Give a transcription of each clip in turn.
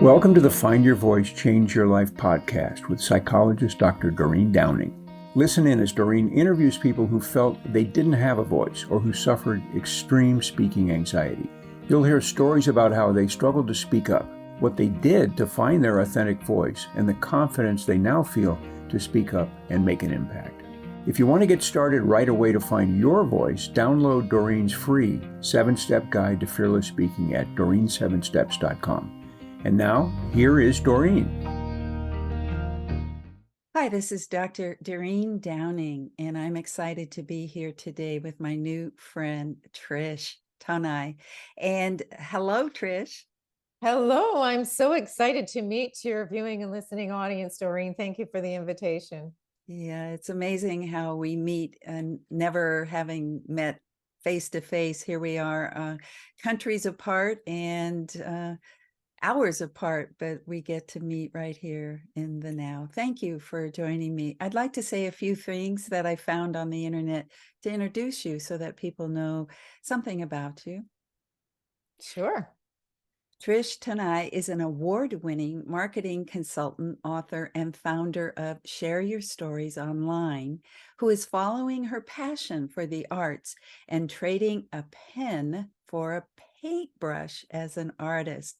Welcome to the Find Your Voice, Change Your Life podcast with psychologist Dr. Doreen Downing. Listen in as Doreen interviews people who felt they didn't have a voice or who suffered extreme speaking anxiety. You'll hear stories about how they struggled to speak up, what they did to find their authentic voice, and the confidence they now feel to speak up and make an impact. If you want to get started right away to find your voice, download Doreen's free 7-step guide to fearless speaking at doreen7steps.com. And now, here is Doreen. Hi, this is Dr. Doreen Downing, and I'm excited to be here today with my new friend, Trish Tonaj. And hello, Trish. Hello, I'm so excited to meet your viewing and listening audience, Doreen. Thank you for the invitation. Yeah, it's amazing how we meet and never having met face to face. Here we are, countries apart and hours apart, but we get to meet right here in the now. Thank you for joining me. I'd like to say a few things that I found on the internet to introduce you so that people know something about you. Sure. Trish Tonaj is an award-winning marketing consultant, author, and founder of Share Your Stories Online, who is following her passion for the arts and trading a pen for a paintbrush as an artist.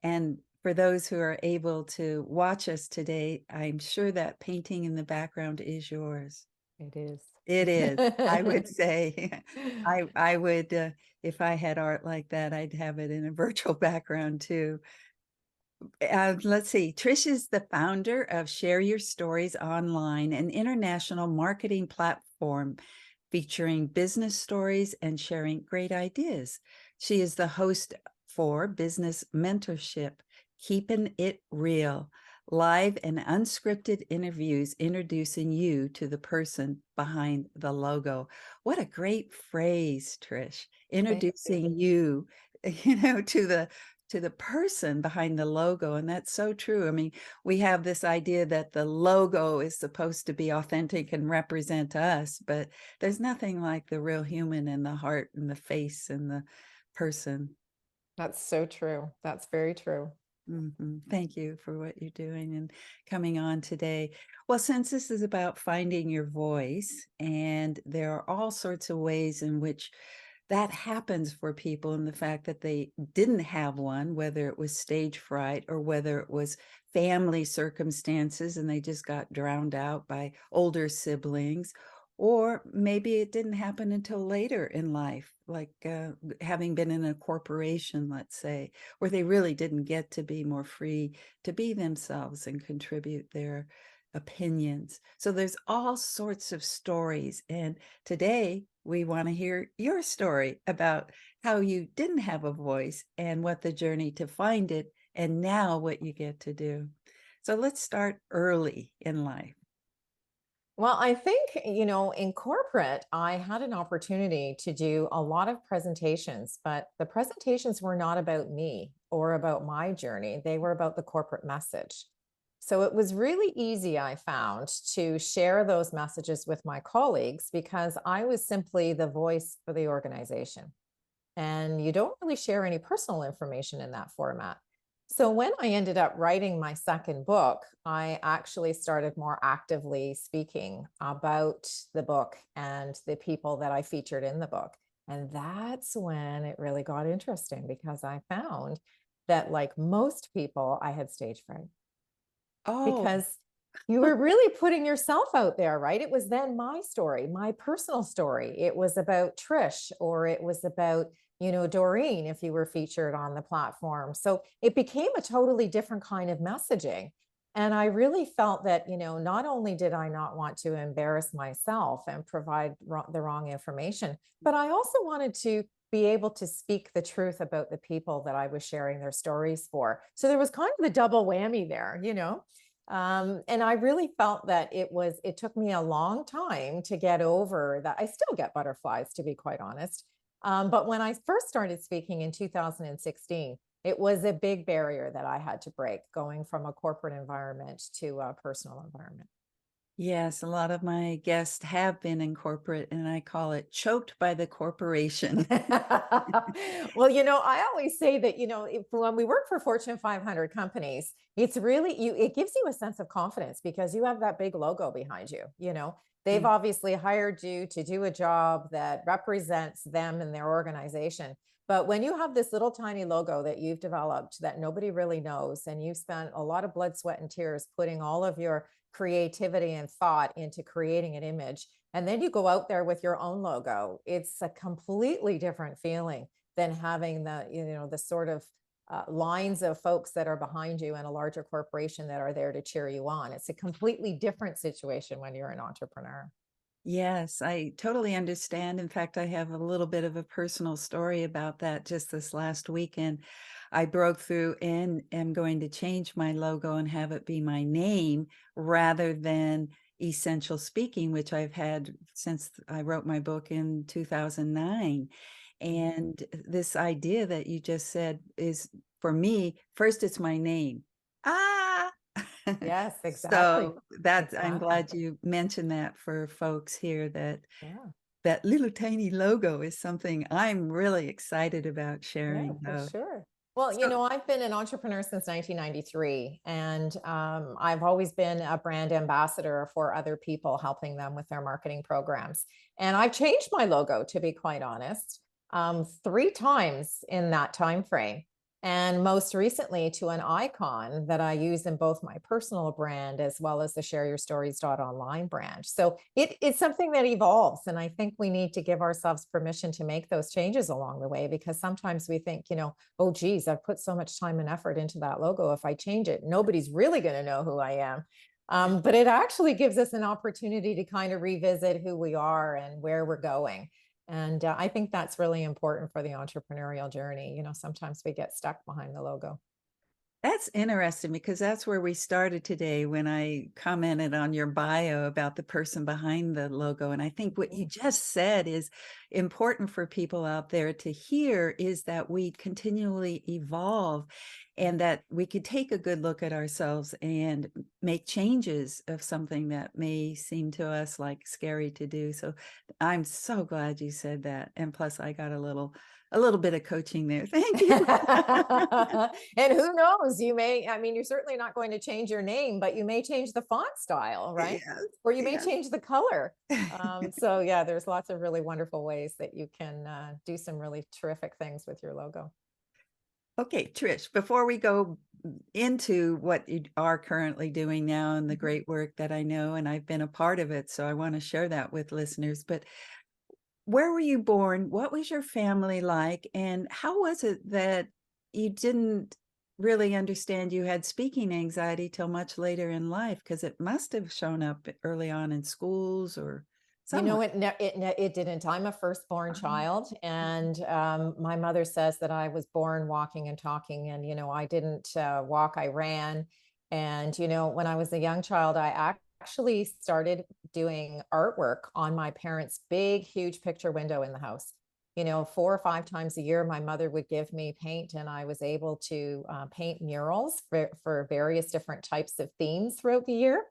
And for those who are able to watch us today, I'm sure that painting in the background is yours. It is. It is. I would say I would, if I had art like that, I'd have it in a virtual background too. Let's see. Trish is the founder of Share Your Stories Online, an international marketing platform featuring business stories and sharing great ideas. She is the host for Business Mentorship, Keeping It Real, live and unscripted interviews introducing you to the person behind the logo. What a great phrase, Trish. Introducing you, to the person behind the logo. And that's so true. I mean, we have this idea that the logo is supposed to be authentic and represent us, but there's nothing like the real human and the heart and the face and the person. That's so true. That's very true. Thank you for what you're doing and coming on today. Well, since this is about finding your voice, and there are all sorts of ways in which that happens for people, and the fact that they didn't have one, whether it was stage fright or whether it was family circumstances and they just got drowned out by older siblings, or maybe it didn't happen until later in life, like having been in a corporation, let's say, where they really didn't get to be more free to be themselves and contribute their opinions. So there's all sorts of stories. And today we want to hear your story about how you didn't have a voice and what the journey to find it, and now what you get to do. So let's start early in life. Well, I think, in corporate, I had an opportunity to do a lot of presentations, but the presentations were not about me or about my journey. They were about the corporate message. So it was really easy, I found, to share those messages with my colleagues because I was simply the voice for the organization. And you don't really share any personal information in that format. So when I ended up writing my second book, I actually started more actively speaking about the book and the people that I featured in the book. And that's when it really got interesting because I found that, like most people, I had stage fright. Oh, Because you were really putting yourself out there, right? It was then my story, my personal story. It was about Trish, or it was about, Doreen, if you were featured on the platform. So it became a totally different kind of messaging. And I really felt that, not only did I not want to embarrass myself and provide the wrong information, but I also wanted to be able to speak the truth about the people that I was sharing their stories for. So there was kind of the double whammy there, and I really felt that it took me a long time to get over that. I still get butterflies, to be quite honest. But when I first started speaking in 2016, it was a big barrier that I had to break, going from a corporate environment to a personal environment. Yes, a lot of my guests have been in corporate, and I call it choked by the corporation. Well, I always say that, when we work for Fortune 500 companies, it's really it gives you a sense of confidence because you have that big logo behind you. They've Mm. obviously hired you to do a job that represents them and their organization. But when you have this little tiny logo that you've developed that nobody really knows, and you've spent a lot of blood, sweat, and tears putting all of your creativity and thought into creating an image, and then you go out there with your own logo, it's a completely different feeling than having the sort of lines of folks that are behind you and a larger corporation that are there to cheer you on. It's a completely different situation when you're an entrepreneur. Yes, I totally understand. In fact, I have a little bit of a personal story about that. Just this last weekend, I broke through and am going to change my logo and have it be my name rather than Essential Speaking, which I've had since I wrote my book in 2009. And this idea that you just said is, for me, first, it's my name. Ah! Yes, exactly. So that's, I'm Exactly. glad you mentioned that for folks here, that Yeah. that little tiny logo is something I'm really excited about Yeah, sharing, for though. sure. Well, So I've been an entrepreneur since 1993, and I've always been a brand ambassador for other people, helping them with their marketing programs. And I've changed my logo, to be quite honest, 3 times in that time frame. And most recently to an icon that I use in both my personal brand as well as the shareyourstories.online brand. So it's something that evolves. And I think we need to give ourselves permission to make those changes along the way, because sometimes we think, oh, geez, I've put so much time and effort into that logo. If I change it, nobody's really going to know who I am. But it actually gives us an opportunity to kind of revisit who we are and where we're going. And I think that's really important for the entrepreneurial journey. Sometimes we get stuck behind the logo. that's interesting because that's where we started today when I commented on your bio about the person behind the logo. And I think what you just said is important for people out there to hear, is that we continually evolve and that we could take a good look at ourselves and make changes of something that may seem to us like scary to do. So I'm so glad you said that. And plus I got a little bit of coaching there. Thank you. And who knows, you're certainly not going to change your name, but you may change the font style, right? Yes, Or you may yes. change the color. So yeah, there's lots of really wonderful ways that you can do some really terrific things with your logo. Okay, Trish, before we go into what you are currently doing now and the great work that I know, and I've been a part of it, so I want to share that with listeners, but where were you born? What was your family like? And how was it that you didn't really understand you had speaking anxiety till much later in life? Because it must have shown up early on in schools or somewhere. It didn't. I'm a firstborn Oh, child, and my mother says that I was born walking and talking, and I didn't walk, I ran. And when I was a young child, I actually started doing artwork on my parents' big, huge picture window in the house. 4 or 5 times a year, my mother would give me paint, and I was able to paint murals for various different types of themes throughout the year.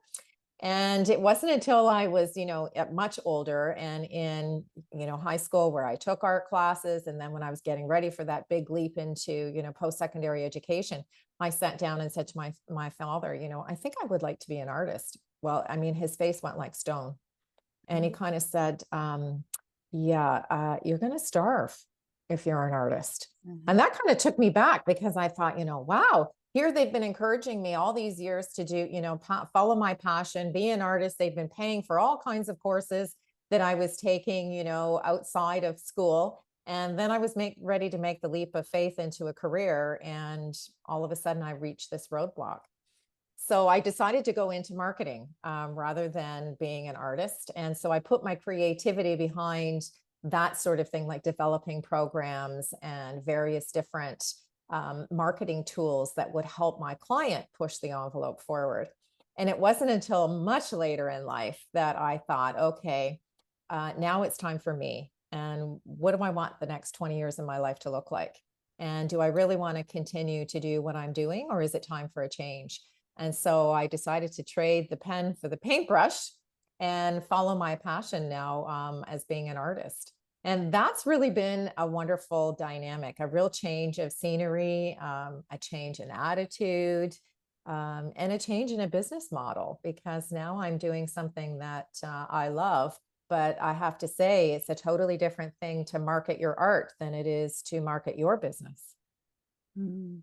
And it wasn't until I was, much older and in, high school, where I took art classes. And then when I was getting ready for that big leap into, post-secondary education, I sat down and said to my father, I think I would like to be an artist. Well, his face went like stone. And he kind of said, you're going to starve if you're an artist. And that kind of took me back, because I thought, wow, here they've been encouraging me all these years to do, follow my passion, be an artist. They've been paying for all kinds of courses that I was taking, outside of school. And then I was ready to make the leap of faith into a career. And all of a sudden I reached this roadblock. So I decided to go into marketing rather than being an artist. And so I put my creativity behind that sort of thing, like developing programs and various different marketing tools that would help my client push the envelope forward. And it wasn't until much later in life that I thought, okay, now it's time for me. And what do I want the next 20 years of my life to look like? And do I really want to continue to do what I'm doing, or is it time for a change? And so I decided to trade the pen for the paintbrush and follow my passion now as being an artist. And that's really been a wonderful dynamic, a real change of scenery, a change in attitude, and a change in a business model, because now I'm doing something that I love. But I have to say, it's a totally different thing to market your art than it is to market your business. Mm.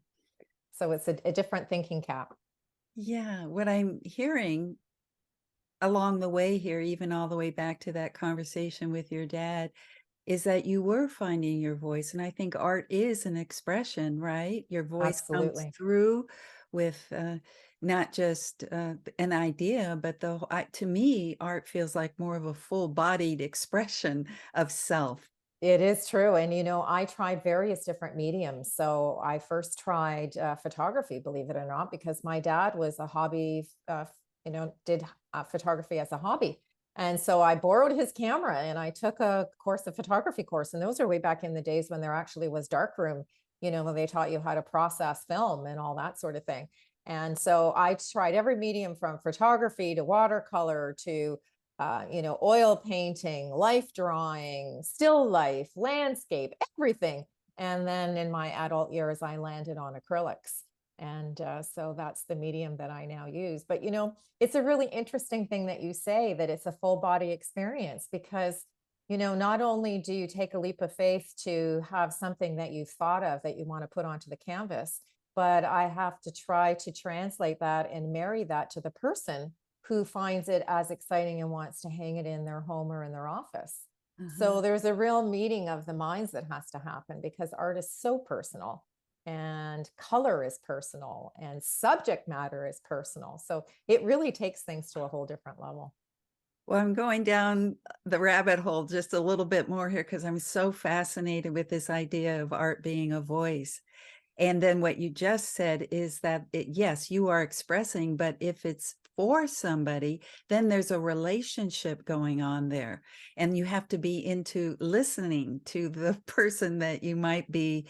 So it's a different thinking cap. Yeah, what I'm hearing along the way here, even all the way back to that conversation with your dad, is that you were finding your voice. And I think art is an expression, right? Your voice comes Absolutely. through with not just an idea, but to me, art feels like more of a full-bodied expression of self. It is true. And, I tried various different mediums. So I first tried photography, believe it or not, because my dad was a hobby, did photography as a hobby. And so I borrowed his camera and I took a photography course. And those are way back in the days when there actually was darkroom, when they taught you how to process film and all that sort of thing. And so I tried every medium from photography to watercolor to oil painting, life drawing, still life, landscape, everything. And then in my adult years, I landed on acrylics. And so that's the medium that I now use. But, it's a really interesting thing that you say that it's a full body experience, because, not only do you take a leap of faith to have something that you've thought of that you want to put onto the canvas, but I have to try to translate that and marry that to the person who finds it as exciting and wants to hang it in their home or in their office. So there's a real meeting of the minds that has to happen, because art is so personal and color is personal and subject matter is personal. So it really takes things to a whole different level. Well, I'm going down the rabbit hole just a little bit more here because I'm so fascinated with this idea of art being a voice. And then what you just said is that, yes, you are expressing, but if it's for somebody, then there's a relationship going on there. And you have to be into listening to the person that you might be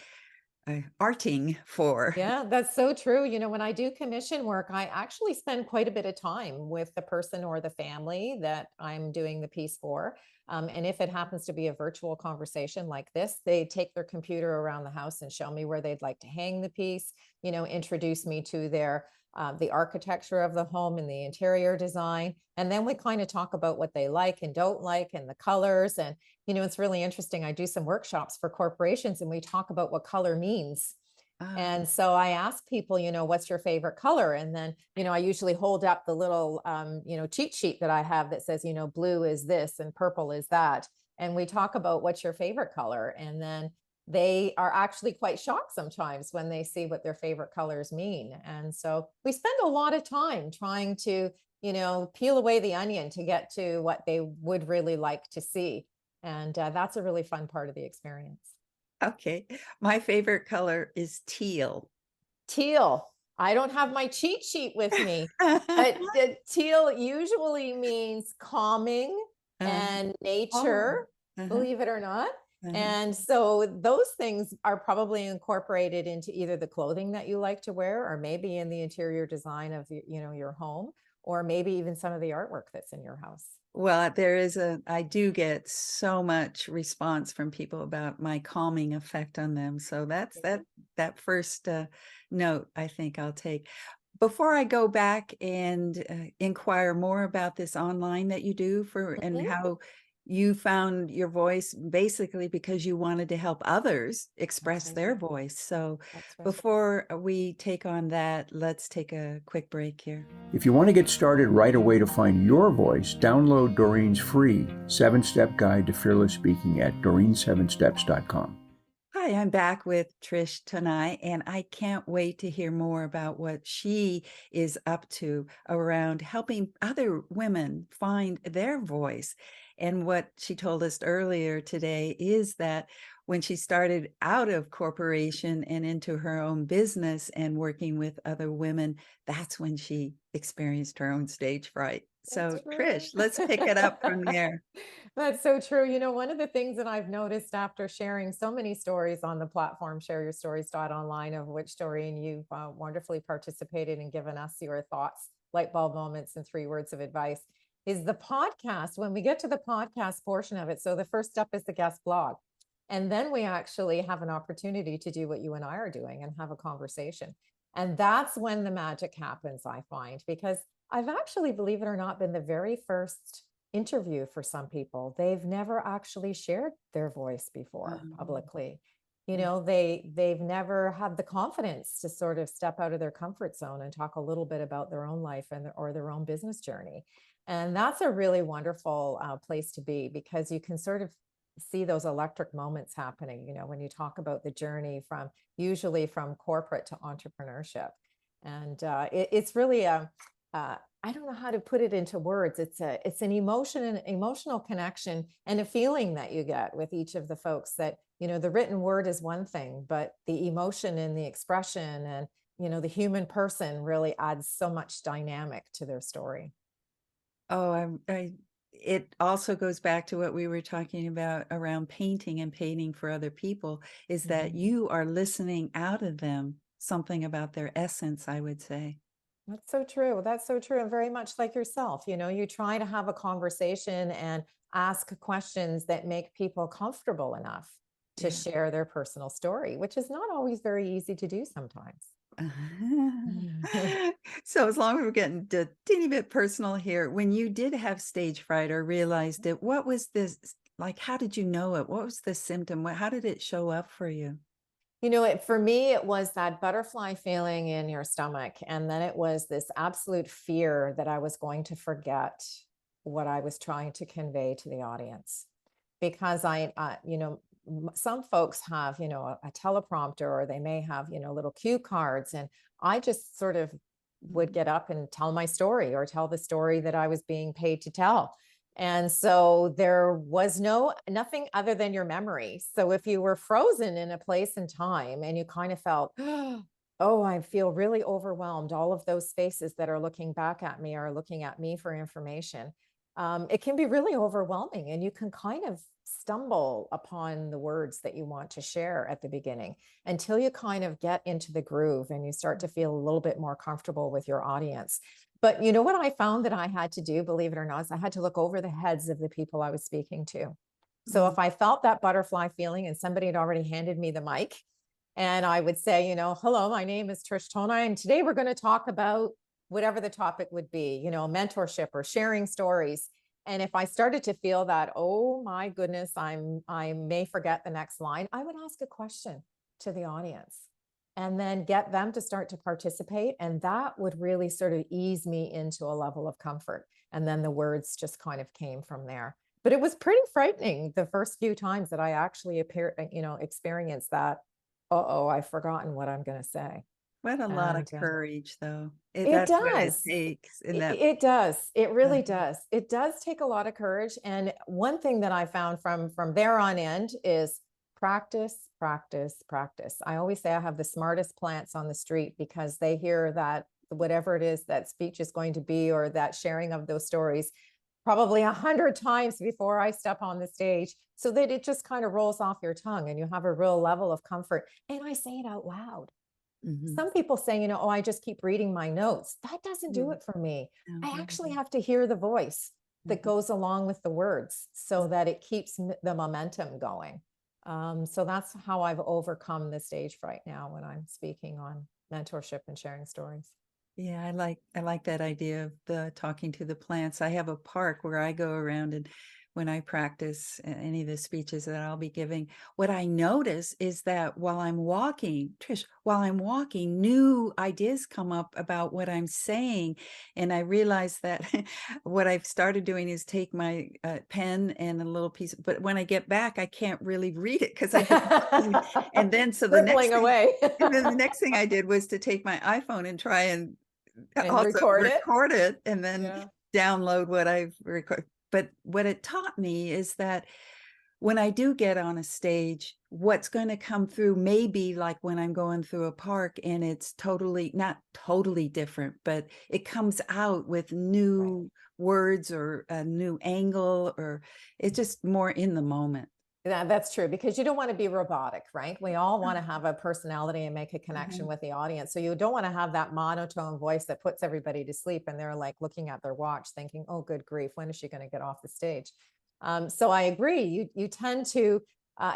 arting for. Yeah, that's so true. When I do commission work, I actually spend quite a bit of time with the person or the family that I'm doing the piece for. And if it happens to be a virtual conversation like this, they take their computer around the house and show me where they'd like to hang the piece, introduce me to the architecture of the home and the interior design. And then we kind of talk about what they like and don't like and the colors. And, it's really interesting. I do some workshops for corporations and we talk about what color means. And so I ask people, what's your favorite color? And then, I usually hold up the little, cheat sheet that I have that says, blue is this and purple is that. And we talk about what's your favorite color. And then they are actually quite shocked sometimes when they see what their favorite colors mean. And so we spend a lot of time trying to, peel away the onion to get to what they would really like to see. And that's a really fun part of the experience. Okay. My favorite color is teal. Teal. I don't have my cheat sheet with me, but teal usually means calming and nature, believe it or not. And so those things are probably incorporated into either the clothing that you like to wear, or maybe in the interior design of your home, or maybe even some of the artwork that's in your house. Well, I do get so much response from people about my calming effect on them. So that's that first note I think I'll take. Before I go back and inquire more about this online that you do and how you found your voice basically because you wanted to help others express their voice. So before we take on that, let's take a quick break here. If you want to get started right away to find your voice, download Doreen's free 7-step guide to fearless speaking at doreen7steps.com. Hi, I'm back with Trish Tonaj, and I can't wait to hear more about what she is up to around helping other women find their voice. And what she told us earlier today is that when she started out of corporation and into her own business and working with other women, that's when she experienced her own stage fright. So true. Trish, let's pick it up from there. That's so true. You know, one of the things that I've noticed after sharing so many stories on the platform, shareyourstories.online, of which, Doreen, you've wonderfully participated and given us your thoughts, light bulb moments, and 3 words of advice, is the podcast. When we get to the podcast portion of it, so the first step is the guest blog. And then we actually have an opportunity to do what you and I are doing and have a conversation. And that's when the magic happens, I find, because I've actually, believe it or not, been the very first interview for some people. They've never actually shared their voice before publicly. You know, they've never had the confidence to sort of step out of their comfort zone and talk a little bit about their own life and or their own business journey. And that's a really wonderful place to be, because you can sort of see those electric moments happening, you know, when you talk about the journey from usually from corporate to entrepreneurship. And it's really I don't know how to put it into words. It's an emotional connection and a feeling that you get with each of the folks, that, you know, the written word is one thing, but the emotion and the expression and, you know, the human person really adds so much dynamic to their story. Oh, it also goes back to what we were talking about around painting and painting for other people, is that you are listening out of them something about their essence, I would say. That's so true. That's so true. And very much like yourself, you know, you try to have a conversation and ask questions that make people comfortable enough to share their personal story, which is not always very easy to do sometimes. So as long as we're getting a teeny bit personal here, when you did have stage fright or realized it, what was this like? How did you know it? What was the symptom? How did it show up for you? You know, for me, it was that butterfly feeling in your stomach. And then it was this absolute fear that I was going to forget what I was trying to convey to the audience. Because you know, some folks have, you know, a teleprompter, or they may have, you know, little cue cards. And I just sort of would get up and tell my story, or tell the story that I was being paid to tell. And so there was nothing other than your memory. So if you were frozen in a place and time and you kind of felt, oh, I feel really overwhelmed, all of those faces that are looking back at me are looking at me for information. It can be really overwhelming, and you can kind of stumble upon the words that you want to share at the beginning until you kind of get into the groove and you start to feel a little bit more comfortable with your audience. But you know what I found that I had to do, believe it or not, is I had to look over the heads of the people I was speaking to. So if I felt that butterfly feeling and somebody had already handed me the mic, and I would say, you know, hello, my name is Trish Tonaj, and today we're going to talk about whatever the topic would be, you know, mentorship or sharing stories. And if I started to feel that, oh my goodness, I may forget the next line, I would ask a question to the audience and then get them to start to participate. And that would really sort of ease me into a level of comfort. And then the words just kind of came from there. But it was pretty frightening the first few times that I actually experienced that. Uh-oh, I've forgotten what I'm going to say. What a lot of courage, though. It That's what it does. takes. It does. It really does. It does take a lot of courage. And one thing that I found from there on end is practice, practice, practice. I always say I have the smartest plants on the street, because they hear that whatever it is that speech is going to be, or that sharing of those stories, probably 100 times before I step on the stage, so that it just kind of rolls off your tongue and you have a real level of comfort. And I say it out loud. Some people say, you know, oh, I just keep reading my notes. That doesn't do it for me. I actually have to hear the voice that goes along with the words, so that it keeps the momentum going. So that's how I've overcome the stage fright now when I'm speaking on mentorship and sharing stories. Yeah, I like that idea of the talking to the plants. I have a park where I go around, and when I practice any of the speeches that I'll be giving, what I notice is that while I'm walking, Trish, new ideas come up about what I'm saying. And I realize that what I've started doing is take my pen and a little piece, but when I get back, I can't really read it because and then so the next thing, away. and then the next thing I did was to take my iPhone and try and also record it and then download what I've recorded. But what it taught me is that when I do get on a stage, what's going to come through may be like when I'm going through a park and it's totally, not totally different, but it comes out with new words or a new angle, or it's just more in the moment. That's true, because you don't want to be robotic, right? We all want to have a personality and make a connection with the audience. So you don't want to have that monotone voice that puts everybody to sleep and they're like looking at their watch thinking, oh, good grief, when is she going to get off the stage? So I agree. You tend to,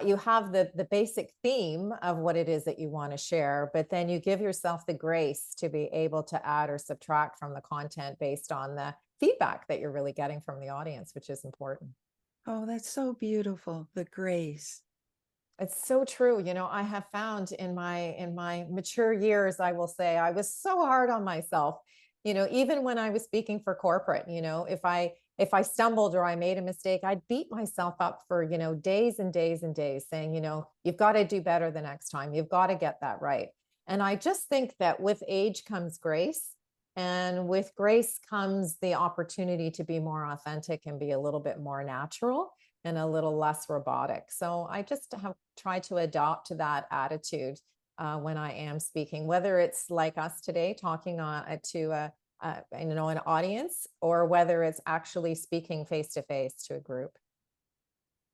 you have the basic theme of what it is that you want to share, but then you give yourself the grace to be able to add or subtract from the content based on the feedback that you're really getting from the audience, which is important. Oh, that's so beautiful. The grace. It's so true. You know, I have found in my mature years, I will say, I was so hard on myself. You know, even when I was speaking for corporate, you know, if I stumbled or I made a mistake, I'd beat myself up for, you know, days and days and days saying, you know, you've got to do better the next time. You've got to get that right. And I just think that with age comes grace. And with grace comes the opportunity to be more authentic and be a little bit more natural and a little less robotic. So I just have tried to adopt that attitude when I am speaking, whether it's like us today talking to you know, an audience, or whether it's actually speaking face to face to a group.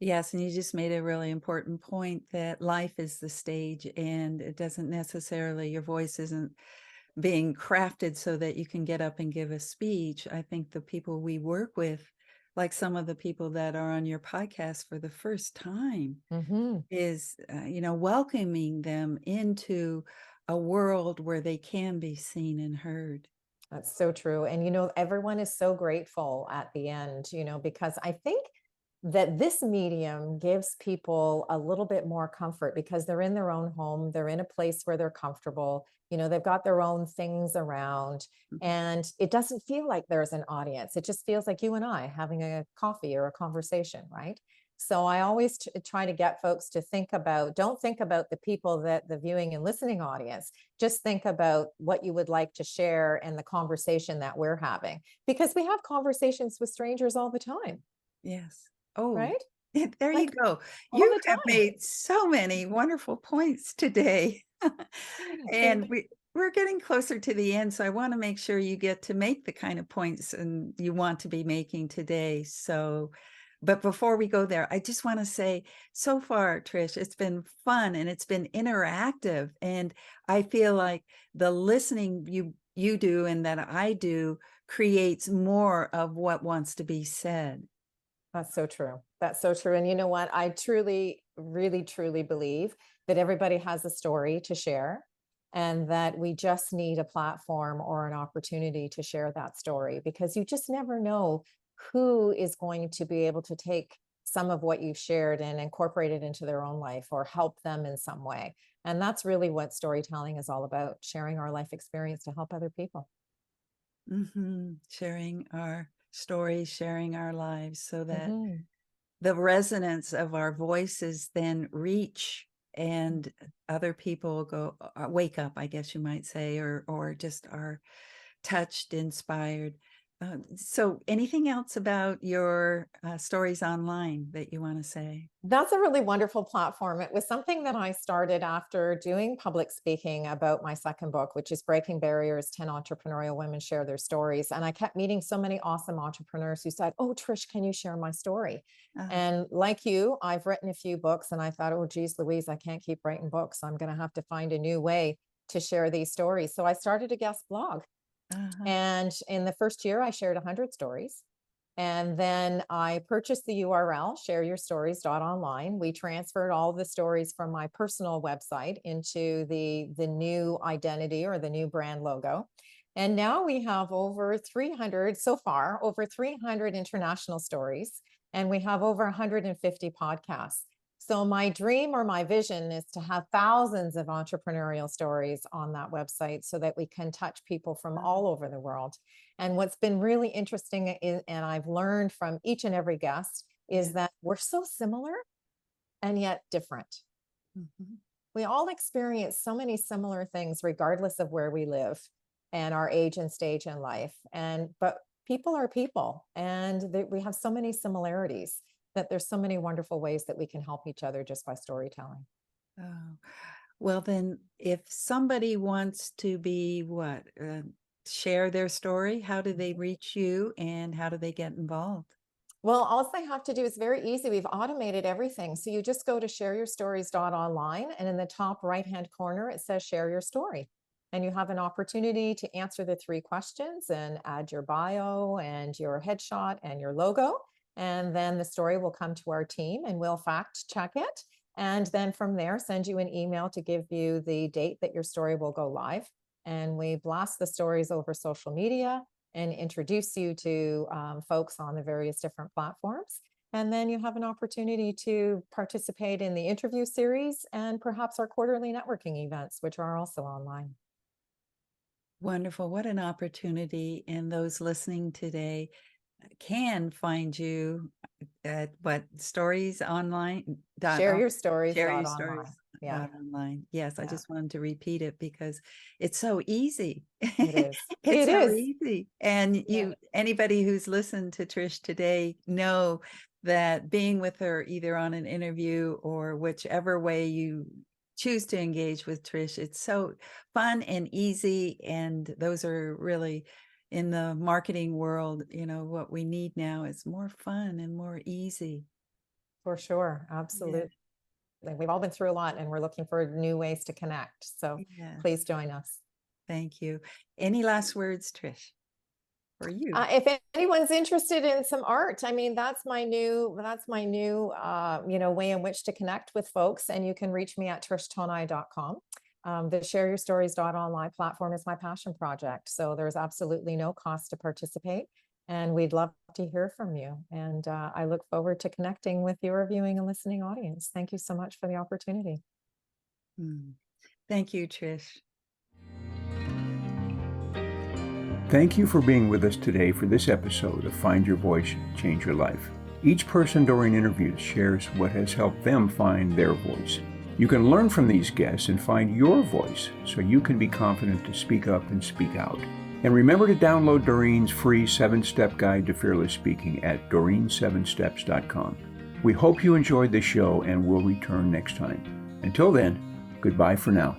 Yes, and you just made a really important point that life is the stage, and it doesn't necessarily, your voice isn't being crafted so that you can get up and give a speech. I think the people we work with, like some of the people that are on your podcast for the first time, is, you know, welcoming them into a world where they can be seen and heard. That's so true. And, you know, everyone is so grateful at the end, you know, because I think that this medium gives people a little bit more comfort because they're in their own home. They're in a place where they're comfortable. You know, they've got their own things around, and it doesn't feel like there's an audience. It just feels like you and I having a coffee or a conversation, right? So I always try to get folks to think about, don't think about the people that the viewing and listening audience, just think about what you would like to share and the conversation that we're having, because we have conversations with strangers all the time. Yes. Oh, right? there you Like go. all You the have time. made so many wonderful points today. And we're getting closer to the end, so I want to make sure you get to make the kind of points and you want to be making today. So, but before we go there, I just want to say, so far, Trish, it's been fun and it's been interactive. And I feel like the listening you do and that I do creates more of what wants to be said. That's so true. That's so true. And you know what? I truly, really, truly believe that everybody has a story to share, and that we just need a platform or an opportunity to share that story, because you just never know who is going to be able to take some of what you've shared and incorporate it into their own life or help them in some way. And that's really what storytelling is all about, sharing our life experience to help other people. Sharing our stories, sharing our lives, so that Mm-hmm. the resonance of our voices then reach and other people go wake up, I guess you might say, or just are touched, inspired. So anything else about your stories online that you want to say? That's a really wonderful platform. It was something that I started after doing public speaking about my second book, which is Breaking Barriers, 10 Entrepreneurial Women Share Their Stories. And I kept meeting so many awesome entrepreneurs who said, oh, Trish, can you share my story? And like you, I've written a few books and I thought, oh, geez, Louise, I can't keep writing books. I'm going to have to find a new way to share these stories. So I started a guest blog. And in the first year, I shared 100 stories. And then I purchased the URL, shareyourstories.online. We transferred all the stories from my personal website into the new identity or the new brand logo. And now we have over 300, so far, over 300 international stories, and we have over 150 podcasts. So my dream or my vision is to have thousands of entrepreneurial stories on that website so that we can touch people from all over the world. And what's been really interesting is, and I've learned from each and every guest, is that we're so similar and yet different. We all experience so many similar things regardless of where we live and our age and stage in life. But people are people, and we have so many similarities. that there's so many wonderful ways that we can help each other just by storytelling. Oh, well, then, if somebody wants to share their story, how do they reach you and how do they get involved? Well, all they have to do is very easy. We've automated everything. So you just go to shareyourstories.online, and in the top right-hand corner, it says share your story. And you have an opportunity to answer the 3 questions and add your bio and your headshot and your logo. And then the story will come to our team and we'll fact check it. And then from there, send you an email to give you the date that your story will go live. And we blast the stories over social media and introduce you to folks on the various different platforms. And then you have an opportunity to participate in the interview series and perhaps our quarterly networking events, which are also online. Wonderful. What an opportunity. And those listening today can find you at stories online. Share your stories. Share your online. stories. Yeah. Online. Yes, I Yeah. just wanted to repeat it because it's so easy. It is. It's It so is. easy. And anybody who's listened to Trish today know that being with her either on an interview or whichever way you choose to engage with Trish, it's so fun and easy. And those are really, in the marketing world, what we need now is more fun and more easy. For sure. Absolutely. We've all been through a lot and we're looking for new ways to connect. So please join us. Thank you. Any last words, Trish, for you? If anyone's interested in some art, I mean, that's my new way in which to connect with folks. And you can reach me at trishtonaj.com. The shareyourstories.online platform is my passion project. So there's absolutely no cost to participate. And we'd love to hear from you. And I look forward to connecting with your viewing and listening audience. Thank you so much for the opportunity. Thank you, Trish. Thank you for being with us today for this episode of Find Your Voice, Change Your Life. Each person Doreen interviews shares what has helped them find their voice. You can learn from these guests and find your voice so you can be confident to speak up and speak out. And remember to download Doreen's free 7-step guide to fearless speaking at doreen7steps.com. We hope you enjoyed the show and will return next time. Until then, goodbye for now.